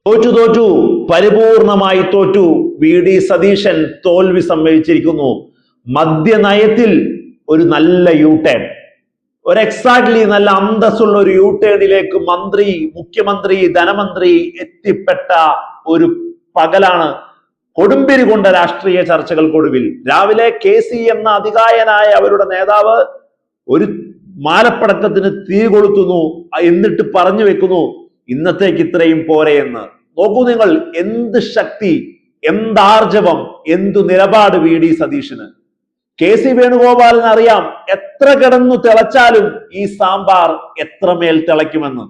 തോറ്റു പരിപൂർണമായി തോറ്റു. വി.ഡി. സതീശൻ തോൽവി സമ്മതിച്ചിരിക്കുന്നു. മദ്യനയത്തിൽ ഒരു നല്ല യൂടേൺ, ഒരു എക്സാക്ട്ലി നല്ല അന്തസ്സുള്ള ഒരു യൂടേണിലേക്ക് മന്ത്രി, മുഖ്യമന്ത്രി, ധനമന്ത്രി എത്തിപ്പെട്ട ഒരു പകലാണ്. കൊടുമ്പിരി കൊണ്ട രാഷ്ട്രീയ ചർച്ചകൾക്കൊടുവിൽ രാവിലെ KC എന്ന അതികായനായ അവരുടെ നേതാവ് ഒരു മാലപ്പടക്കത്തിന് തീ കൊളുത്തുന്നു. എന്നിട്ട് പറഞ്ഞു വെക്കുന്നു, ഇന്നത്തേക്ക് ഇത്രയും പോരെ എന്ന്. നോക്കൂ നിങ്ങൾ, എന്ത് ശക്തി, എന്താർജവം, എന്തു നിലപാട് വി.ഡി. സതീശന്. KC വേണുഗോപാലിന് അറിയാം എത്ര കിടന്നു തിളച്ചാലും ഈ സാമ്പാർ എത്രമേൽ തിളയ്ക്കുമെന്ന്.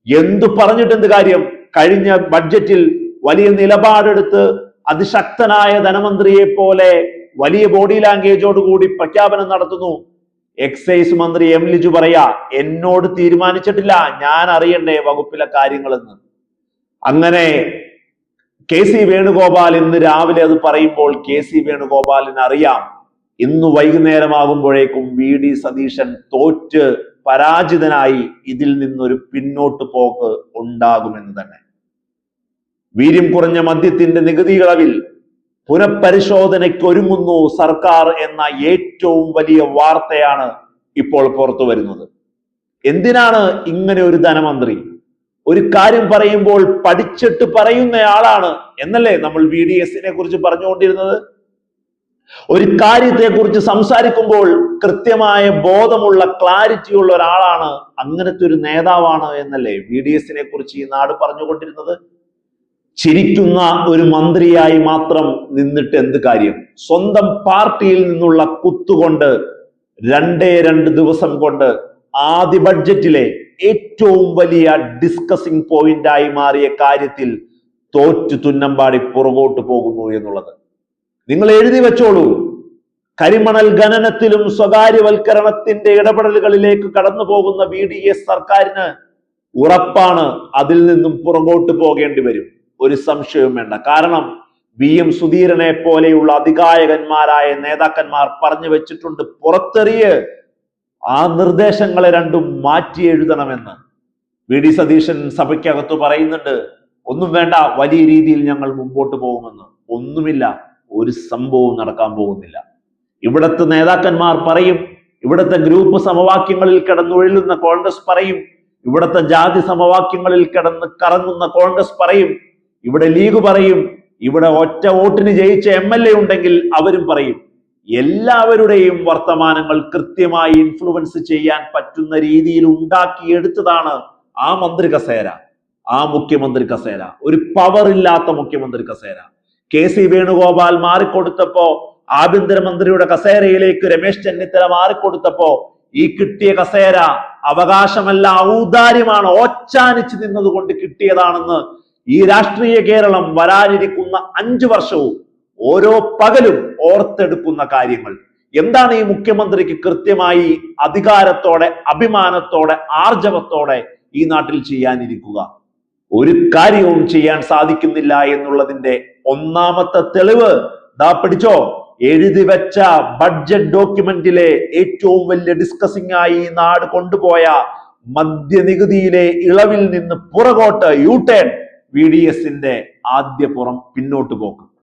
എന്തു പറഞ്ഞിട്ടെന്ത് കാര്യം? കഴിഞ്ഞ ബഡ്ജറ്റിൽ വലിയ നിലപാടെടുത്ത് അതിശക്തനായ ധനമന്ത്രിയെ പോലെ വലിയ ബോഡി ലാംഗ്വേജോട് കൂടി പ്രഖ്യാപനം നടത്തുന്നു. എക്സൈസ് മന്ത്രി M. ലിജു പറയാ, എന്നോട് തീരുമാനിച്ചിട്ടില്ല, ഞാൻ അറിയണ്ടേ വകുപ്പിലെ കാര്യങ്ങളെന്ന്. അങ്ങനെ KC വേണുഗോപാൽ ഇന്ന് രാവിലെ അത് പറയുമ്പോൾ KC വേണുഗോപാലിന് അറിയാം ഇന്ന് വൈകുന്നേരമാകുമ്പോഴേക്കും വി.ഡി. സതീശൻ തോറ്റ് പരാജിതനായി ഇതിൽ നിന്നൊരു പിന്നോട്ട് പോക്ക് ഉണ്ടാകുമെന്ന് തന്നെ. വീര്യം കുറഞ്ഞ മദ്യത്തിന്റെ നികുതി ഇളവിൽ പുനഃപരിശോധനയ്ക്ക് ഒരുങ്ങുന്നു സർക്കാർ എന്ന ഏറ്റവും വലിയ വാർത്തയാണ് ഇപ്പോൾ പുറത്തു വരുന്നത്. എന്തിനാണ് ഇങ്ങനെ ഒരു ധനമന്ത്രി? ഒരു കാര്യം പറയുമ്പോൾ പഠിച്ചിട്ട് പറയുന്നയാളാണ് എന്നല്ലേ നമ്മൾ VDSനെ കുറിച്ച് പറഞ്ഞുകൊണ്ടിരുന്നത്? ഒരു കാര്യത്തെ കുറിച്ച് സംസാരിക്കുമ്പോൾ കൃത്യമായ ബോധമുള്ള, ക്ലാരിറ്റി ഉള്ള ഒരാളാണ്, അങ്ങനത്തെ ഒരു നേതാവാണ് എന്നല്ലേ VDSനെ കുറിച്ച് ഈ നാട് പറഞ്ഞുകൊണ്ടിരുന്നത്? ചിരിക്കുന്ന ഒരു മന്ത്രിയായി മാത്രം നിന്നിട്ട് എന്ത് കാര്യം? സ്വന്തം പാർട്ടിയിൽ നിന്നുള്ള കുത്തുകൊണ്ട് 2 ദിവസം കൊണ്ട് ആദ്യ ബഡ്ജറ്റിലെ ഏറ്റവും വലിയ ഡിസ്കസിംഗ് പോയിന്റായി മാറിയ കാര്യത്തിൽ തോറ്റു തുന്നമ്പാടി പുറകോട്ട് പോകുന്നു എന്നുള്ളത് നിങ്ങൾ എഴുതി വെച്ചോളൂ. കരിമണൽ ഖനനത്തിലും സ്വകാര്യവൽക്കരണത്തിന്റെ ഇടപെടലുകളിലേക്ക് കടന്നു പോകുന്ന VDS സർക്കാരിന് ഉറപ്പാണ് അതിൽ നിന്നും പുറകോട്ട് പോകേണ്ടി വരും. ഒരു സംശയവും വേണ്ട. കാരണം VM സുധീരനെ പോലെയുള്ള അതികായകന്മാരായ നേതാക്കന്മാർ പറഞ്ഞു വെച്ചിട്ടുണ്ട്, പുറത്തെറിയ്, ആ നിർദ്ദേശങ്ങളെ രണ്ടും മാറ്റി എഴുതണമെന്ന്. വി.ഡി. സതീശൻ സഭയ്ക്കകത്ത് പറയുന്നുണ്ട്, ഒന്നും വേണ്ട, വലിയ രീതിയിൽ ഞങ്ങൾ മുമ്പോട്ട് പോകുമെന്ന്. ഒന്നുമില്ല, ഒരു സംഭവവും നടക്കാൻ പോകുന്നില്ല. ഇവിടത്തെ നേതാക്കന്മാർ പറയും, ഇവിടത്തെ ഗ്രൂപ്പ് സമവാക്യങ്ങളിൽ കിടന്നുഴലുന്ന കോൺഗ്രസ് പറയും, ഇവിടത്തെ ജാതി സമവാക്യങ്ങളിൽ കിടന്ന് കറങ്ങുന്ന കോൺഗ്രസ് പറയും, ഇവിടെ ലീഗ് പറയും, ഇവിടെ ഒറ്റ വോട്ടിന് ജയിച്ച MLA ഉണ്ടെങ്കിൽ അവരും പറയും. എല്ലാവരുടെയും വർത്തമാനങ്ങൾ കൃത്യമായി ഇൻഫ്ലുവൻസ് ചെയ്യാൻ പറ്റുന്ന രീതിയിൽ ഉണ്ടാക്കിയെടുത്തതാണ് ആ മന്ത്രി കസേര, ആ മുഖ്യമന്ത്രി കസേര. ഒരു പവർ ഇല്ലാത്ത മുഖ്യമന്ത്രി കസേര. KC വേണുഗോപാൽ മാറിക്കൊടുത്തപ്പോ, ആഭ്യന്തരമന്ത്രിയുടെ കസേരയിലേക്ക് രമേശ് ചെന്നിത്തല മാറിക്കൊടുത്തപ്പോ ഈ കിട്ടിയ കസേര അവകാശമല്ല, ഔദാര്യമാണ്, ഓച്ചാനിച്ച് നിന്നതുകൊണ്ട് കിട്ടിയതാണെന്ന് ഈ രാഷ്ട്രീയ കേരളം വരാനിരിക്കുന്ന 5 വർഷവും ഓരോ പകലും ഓർത്തെടുക്കുന്ന കാര്യങ്ങൾ. എന്താണ് ഈ മുഖ്യമന്ത്രിക്ക് കൃത്യമായി അധികാരത്തോടെ, അഭിമാനത്തോടെ, ആർജവത്തോടെ ഈ നാട്ടിൽ ചെയ്യാനിരിക്കുക? ഒരു കാര്യവും ചെയ്യാൻ സാധിക്കുന്നില്ല എന്നുള്ളതിന്റെ ഒന്നാമത്തെ തെളിവ് ദാ പിടിച്ചോ. എഴുതി വെച്ച ബഡ്ജറ്റ് ഡോക്യുമെന്റിലെ ഏറ്റവും വലിയ ഡിസ്കസിംഗ് ആയി ഈ നാട് കൊണ്ടുപോയ മദ്യനികുതിയിലെ ഇളവിൽ നിന്ന് പുറകോട്ട് യൂടേൺ, VDSന്റെ ആദ്യ പുറം പിന്നോട്ട് പോക്ക്.